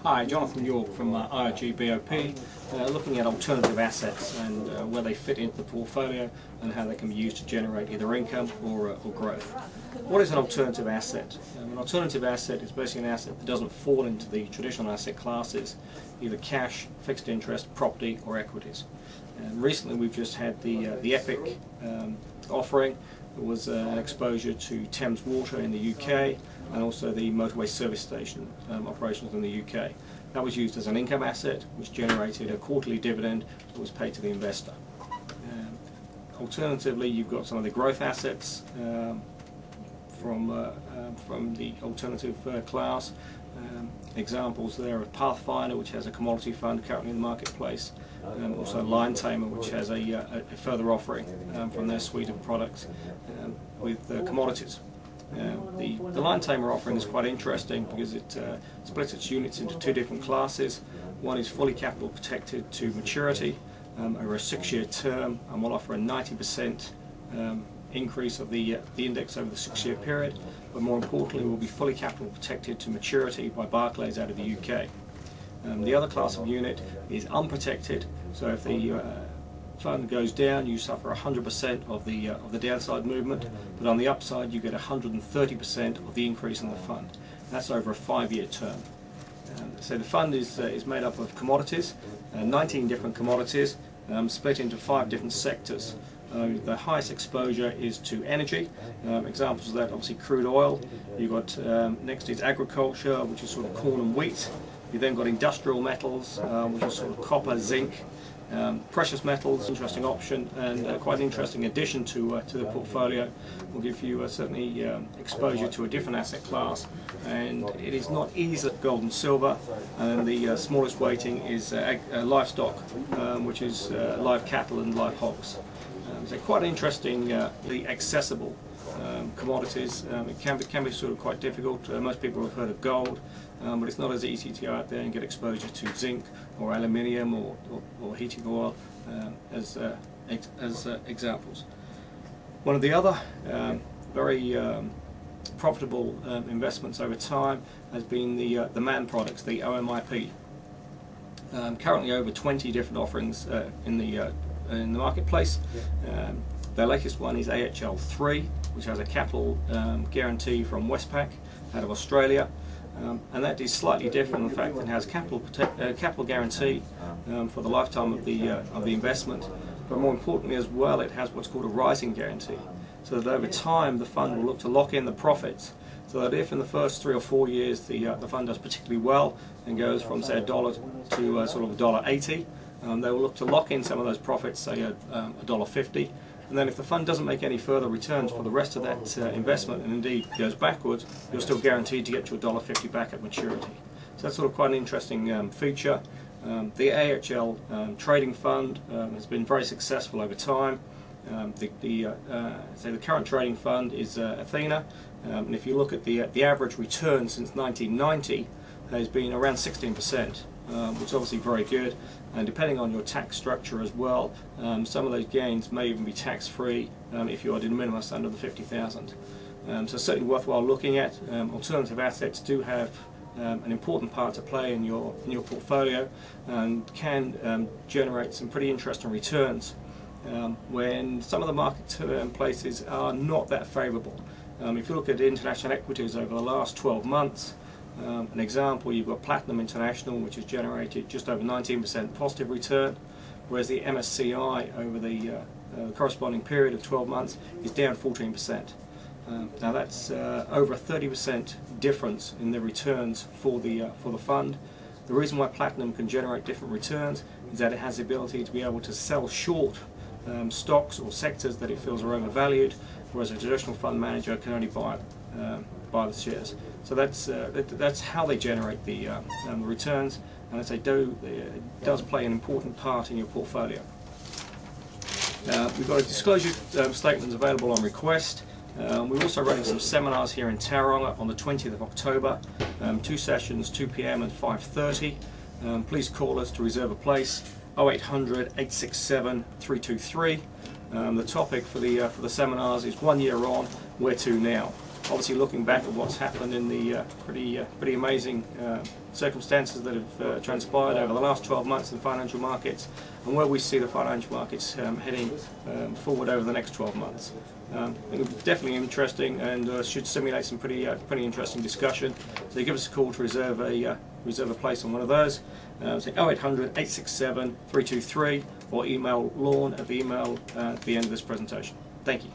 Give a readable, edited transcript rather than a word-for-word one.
Hi, Jonathan York from IRG BOP, looking at alternative assets and where they fit into the portfolio and how they can be used to generate either income or growth. What is an alternative asset? An alternative asset is basically an asset that doesn't fall into the traditional asset classes, either cash, fixed interest, property or equities. And recently we've just had the Epic offering. It was an exposure to Thames Water in the UK and also the motorway service station operations in the UK. That was used as an income asset which generated a quarterly dividend that was paid to the investor. Alternatively, you've got some of the growth assets from the alternative class. Examples there of Pathfinder, which has a commodity fund currently in the marketplace. Also Liontamer, which has a further offering from their suite of products with commodities. The Liontamer offering is quite interesting because it splits its units into two different classes. One is fully capital protected to maturity over a 6-year term and will offer a 90% increase of the index over the 6-year period, but more importantly will be fully capital protected to maturity by Barclays out of the UK. The other class of unit is unprotected, so if the fund goes down you suffer 100% of the downside movement, but on the upside you get 130% of the increase in the fund. That's over a 5-year term. So the fund is made up of commodities, 19 different commodities, split into 5 different sectors. The highest exposure is to energy. Examples of that, obviously crude oil. You've got next is agriculture, which is sort of corn and wheat. You've then got industrial metals, which is sort of copper, zinc. Precious metals, interesting option and quite an interesting addition to the portfolio. Will give you certainly exposure to a different asset class, and it is not easy gold and silver, and the smallest weighting is livestock, which is live cattle and live hogs. So quite interesting, accessible commodities. It can be sort of quite difficult. Most people have heard of gold, but it's not as easy to go out there and get exposure to zinc or aluminium or heating oil as examples. One of the other very profitable investments over time has been the man products, the OMIP. Currently over 20 different offerings in the marketplace. Their latest one is AHL3, which has a capital guarantee from Westpac out of Australia, and that is slightly different in the fact that it has capital guarantee for the lifetime of the investment, but more importantly as well it has what's called a rising guarantee, so that over time the fund will look to lock in the profits, so that if in the first 3 or 4 years the fund does particularly well and goes from say $1 to sort of $1.80, they will look to lock in some of those profits, say $1.50, and then if the fund doesn't make any further returns for the rest of that investment and indeed goes backwards, you're still guaranteed to get your $1.50 back at maturity. So that's sort of quite an interesting feature. The AHL trading fund has been very successful over time. The current trading fund is Athena, and if you look at the average return since 1990 has been around 16%. Which is obviously very good, and depending on your tax structure as well, some of those gains may even be tax-free if you are de minimis under the 50,000. So certainly worthwhile looking at. Alternative assets do have an important part to play in your portfolio and can generate some pretty interesting returns when some of the market places are not that favourable. If you look at international equities over the last 12 months, an example, you've got Platinum International, which has generated just over 19% positive return, whereas the MSCI over the corresponding period of 12 months is down 14%. Now that's over a 30% difference in the returns for the fund. The reason why Platinum can generate different returns is that it has the ability to be able to sell short stocks or sectors that it feels are overvalued, whereas a traditional fund manager can only buy the shares. So that's how they generate the returns, and as they do, it does play an important part in your portfolio. We've got a disclosure statement available on request. We're also running some seminars here in Tauranga on the 20th of October, 2 sessions, 2 p.m. and 5:30. Please call us to reserve a place, 0800 867 323. The topic for the seminars is 1 year on, where to now? obviously looking back at what's happened in the pretty amazing circumstances that have transpired over the last 12 months in financial markets, and where we see the financial markets heading forward over the next 12 months. I think it'll be definitely interesting, and should simulate some pretty interesting discussion. So give us a call to reserve a place on one of those. So 0800 867 323, or email Lorne at the email at the end of this presentation. Thank you.